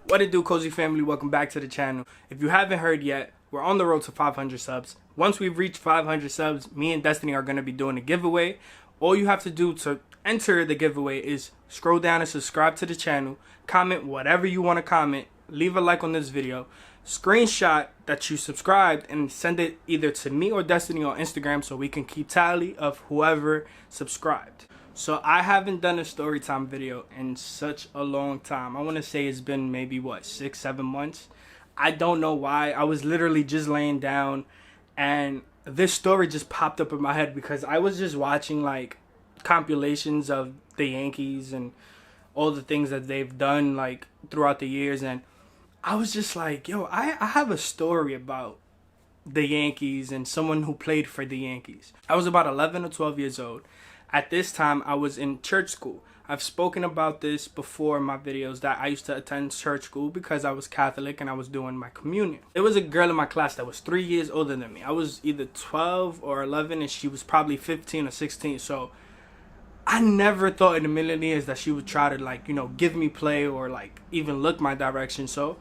What it do, Cozy family? Welcome back to the channel. If you haven't heard yet, we're on the road to 500 subs. Once we've reached 500 subs, me and Destiny are going to be doing a giveaway. All you have to do to enter the giveaway is scroll down and subscribe to the channel, comment whatever you want to comment, leave a like on this video, screenshot that you subscribed, and send it either to me or Destiny on Instagram so we can keep tally of whoever subscribed. So I haven't done a story time video in such a long time. I want to say it's been maybe what, 6-7 months. I don't know why. I was literally just laying down and this story just popped up in my head because I was just watching like compilations of the Yankees and all the things that they've done like throughout the years, and I was just like, yo, I have a story about the Yankees and someone who played for the Yankees. I was about 11 or 12 years old. At this time, I was in church school. I've spoken about this before in my videos that I used to attend church school because I was Catholic and I was doing my communion. There was a girl in my class that was 3 years older than me. I was either 12 or 11 and she was probably 15 or 16. So I never thought in a million years that she would try to like, give me play or like even look my direction. So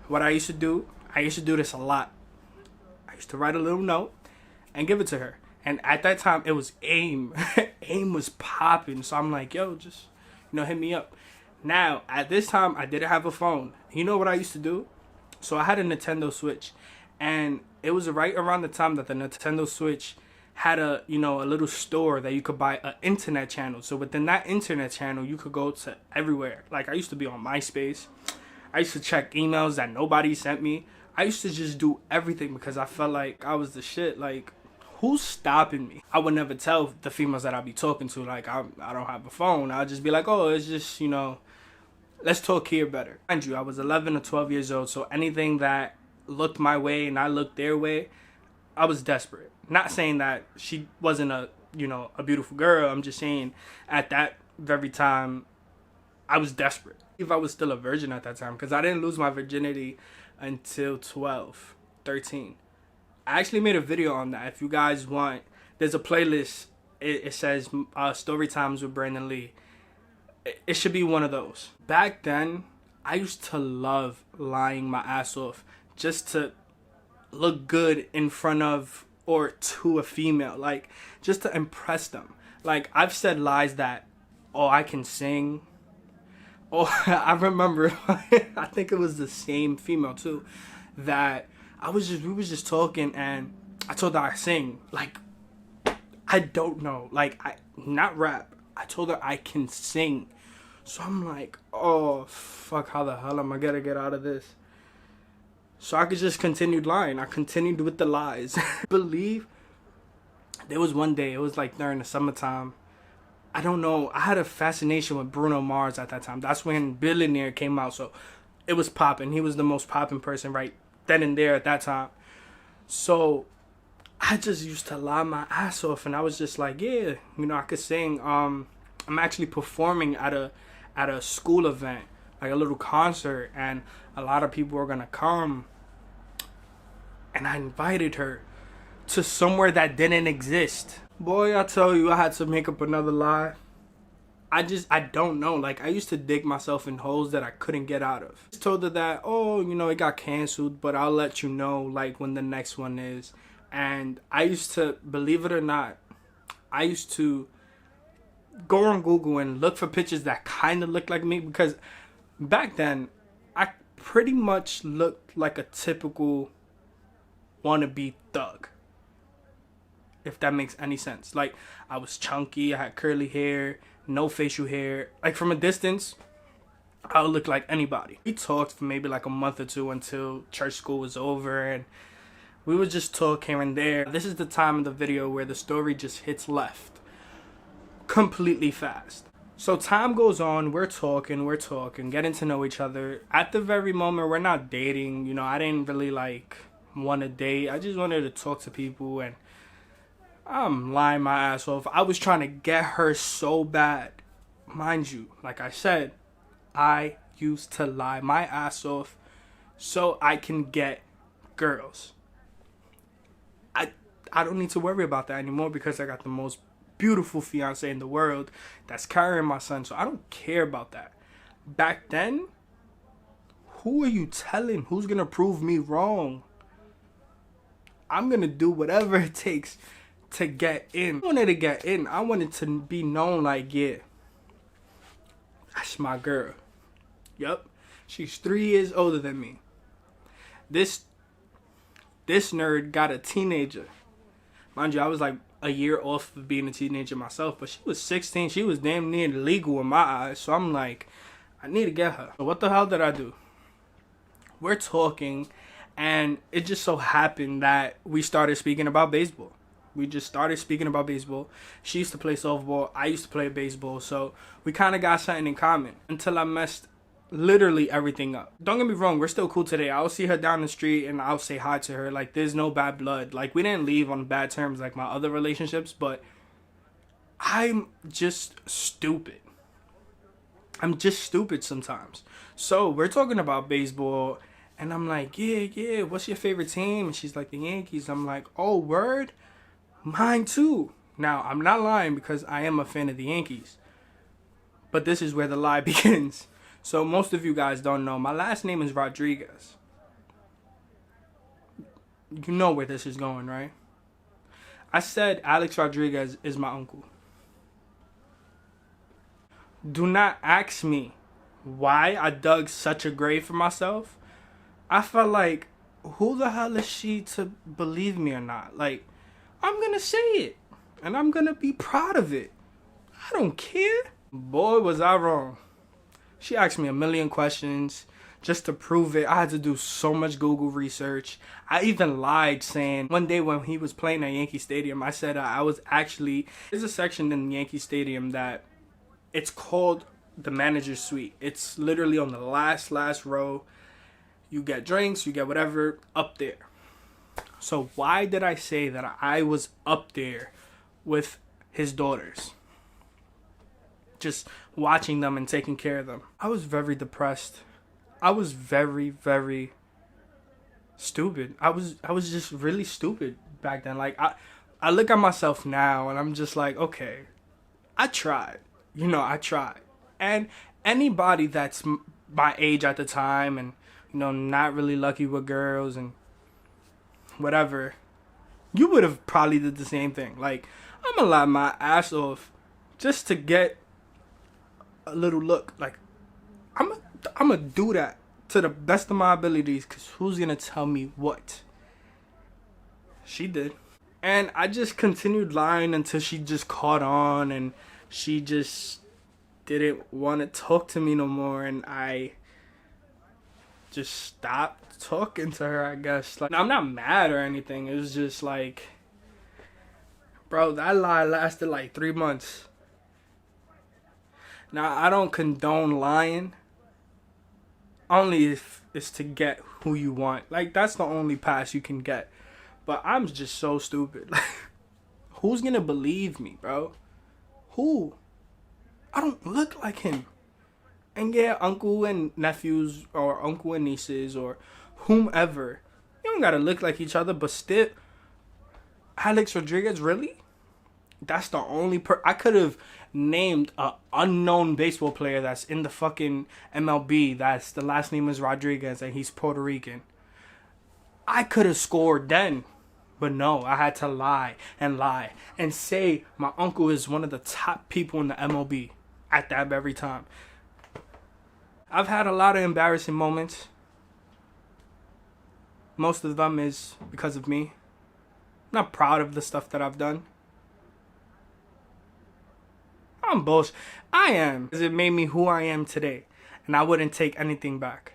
what I used to do this a lot. I used to write a little note and give it to her. And at that time, it was AIM. AIM was popping. So I'm like, yo, just, hit me up. Now, at this time, I didn't have a phone. You know what I used to do? So I had a Nintendo Switch. And it was right around the time that the Nintendo Switch had a little store that you could buy an internet channel. So within that internet channel, you could go to everywhere. Like, I used to be on MySpace. I used to check emails that nobody sent me. I used to just do everything because I felt like I was the shit. Like, who's stopping me? I would never tell the females that I be talking to, like, I don't have a phone. I'll just be like, oh, it's just, let's talk here better. Mind you, I was 11 or 12 years old, so anything that looked my way and I looked their way, I was desperate. Not saying that she wasn't a beautiful girl. I'm just saying at that very time, I was desperate. If I was still a virgin at that time, because I didn't lose my virginity until 12, 13. I actually made a video on that. If you guys want, there's a playlist. It says Story Times with Brandon Lee. It should be one of those. Back then, I used to love lying my ass off just to look good in front of or to a female. Like, just to impress them. Like, I've said lies that, oh, I can sing. Oh, I remember, I think it was the same female too, that we was just talking and I told her I sing. Like, I don't know. Like, not rap. I told her I can sing. So I'm like, oh, fuck, how the hell am I gonna get out of this? So I could just continue lying. I continued with the lies. Believe there was one day, it was like during the summertime. I don't know. I had a fascination with Bruno Mars at that time. That's when Billionaire came out. So it was popping. He was the most popping person right then and there at that time. So I just used to lie my ass off, and I was just like, yeah, I could sing. I'm actually performing at a school event, like a little concert, and a lot of people are gonna come. And I invited her to somewhere that didn't exist. Boy, I tell you, I had to make up another lie. I don't know. Like, I used to dig myself in holes that I couldn't get out of. I just told her that, oh, it got canceled, but I'll let you know, like, when the next one is. And I used to, believe it or not, I used to go on Google and look for pictures that kind of looked like me, because back then, I pretty much looked like a typical wannabe thug. If that makes any sense. Like, I was chunky, I had curly hair, no facial hair. Like, from a distance, I would look like anybody. We talked for maybe like a month or two until church school was over, and we would just talk here and there. This is the time in the video where the story just hits left completely fast. So time goes on, we're talking, getting to know each other. At the very moment, we're not dating. I didn't really like want to date. I just wanted to talk to people, and I'm lying my ass off. I was trying to get her so bad. Mind you, like I said, I used to lie my ass off so I can get girls. I don't need to worry about that anymore because I got the most beautiful fiance in the world that's carrying my son. So I don't care about that. Back then, Who are you telling? Who's gonna prove me wrong? I'm gonna do whatever it takes to get in. I wanted to get in. I wanted to be known like, yeah, that's my girl. Yup. She's 3 years older than me. This nerd got a teenager. Mind you, I was like a year off of being a teenager myself, but she was 16. She was damn near legal in my eyes. So I'm like, I need to get her. So what the hell did I do? We're talking, and it just so happened that we started speaking about baseball. We just started speaking about baseball. She used to play softball. I used to play baseball. So we kind of got something in common until I messed literally everything up. Don't get me wrong. We're still cool today. I'll see her down the street and I'll say hi to her. Like, there's no bad blood. Like, we didn't leave on bad terms like my other relationships. But I'm just stupid. I'm just stupid sometimes. So we're talking about baseball. And I'm like, yeah, what's your favorite team? And she's like, the Yankees. I'm like, oh, word? Mine too. Now, I'm not lying because I am a fan of the Yankees. But this is where the lie begins. So most of you guys don't know. My last name is Rodriguez. You know where this is going, right? I said Alex Rodriguez is my uncle. Do not ask me why I dug such a grave for myself. I felt like, who the hell is she to believe me or not? Like, I'm going to say it. And I'm going to be proud of it. I don't care. Boy, was I wrong. She asked me a million questions just to prove it. I had to do so much Google research. I even lied saying one day when he was playing at Yankee Stadium, I said I was actually... There's a section in Yankee Stadium that it's called the manager's suite. It's literally on the last row. You get drinks, you get whatever up there. So why did I say that I was up there with his daughters? Just watching them and taking care of them. I was very depressed. I was very, very stupid. I was just really stupid back then. Like, I look at myself now and I'm just like, okay, I tried. I tried. And anybody that's my age at the time and, not really lucky with girls and whatever, you would have probably did the same thing. Like, I'm gonna lie my ass off just to get a little look. Like, I'm gonna do that to the best of my abilities, because who's gonna tell me what? She did. And I just continued lying until she just caught on and she just didn't want to talk to me no more, and I just stopped talking to her, I guess. Like, I'm not mad or anything. It was just like, bro, that lie lasted like 3 months. Now, I don't condone lying. Only if it's to get who you want. Like, that's the only pass you can get. But I'm just so stupid. Like, who's gonna believe me, bro? Who? I don't look like him. And yeah, uncle and nephews or uncle and nieces or whomever, you don't gotta look like each other, but still, Alex Rodriguez, really? That's the only I could have named a unknown baseball player that's in the fucking MLB that's the last name is Rodriguez and he's Puerto Rican. I could have scored then, but no, I had to lie and say my uncle is one of the top people in the MLB at that very time. I've had a lot of embarrassing moments. Most of them is because of me. I'm not proud of the stuff that I've done. I'm bullshit. I am. Because it made me who I am today. And I wouldn't take anything back.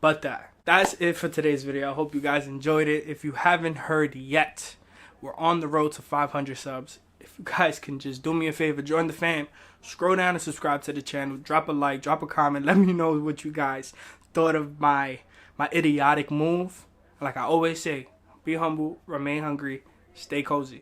But that's it for today's video. I hope you guys enjoyed it. If you haven't heard yet, we're on the road to 500 subs. If you guys can just do me a favor, join the fam, scroll down and subscribe to the channel, drop a like, drop a comment, let me know what you guys thought of my idiotic move. Like I always say, be humble, remain hungry, stay cozy.